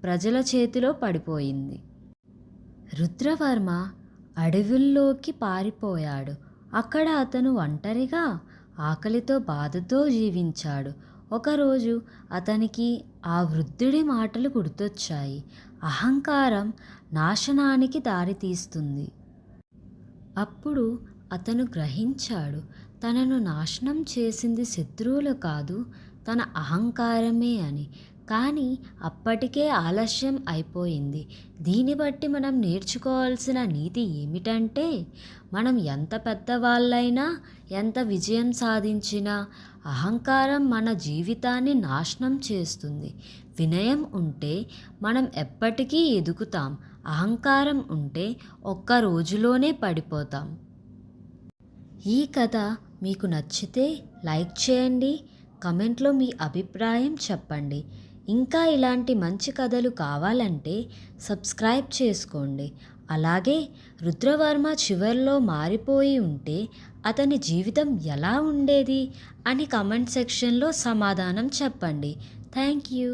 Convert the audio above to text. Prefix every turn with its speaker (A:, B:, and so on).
A: ప్రజల చేతిలో పడిపోయింది. రుద్రవర్మ అడవుల్లోకి పారిపోయాడు. అక్కడ అతను ఒంటరిగా ఆకలితో బాధతో జీవించాడు. ఒకరోజు అతనికి ఆ వృద్ధుడి మాటలు గుర్తొచ్చాయి. అహంకారం నాశనానికి దారితీస్తుంది. అప్పుడు అతను గ్రహించాడు, తనను నాశనం చేసింది శత్రువులు కాదు, తన అహంకారమే అని. కానీ అప్పటికే ఆలస్యం అయిపోయింది. దీన్ని బట్టి మనం నేర్చుకోవాల్సిన నీతి ఏమిటంటే, మనం ఎంత పెద్దవాళ్ళైనా, ఎంత విజయం సాధించినా అహంకారం మన జీవితాన్ని నాశనం చేస్తుంది. వినయం ఉంటే మనం ఎప్పటికీ ఎదుగుతాం. అహంకారం ఉంటే ఒక్క రోజులోనే పడిపోతాం. ఈ కథ మీకు నచ్చితే లైక్ చేయండి, కమెంట్లో మీ అభిప్రాయం చెప్పండి. ఇంకా ఇలాంటి మంచి కథలు కావాలంటే సబ్స్క్రైబ్ చేసుకోండి. అలాగే రుద్రవర్మ చివర్లో మారిపోయి ఉంటే అతని జీవితం ఎలా ఉండేది అని కమెంట్ సెక్షన్లో సమాధానం చెప్పండి. Thank you.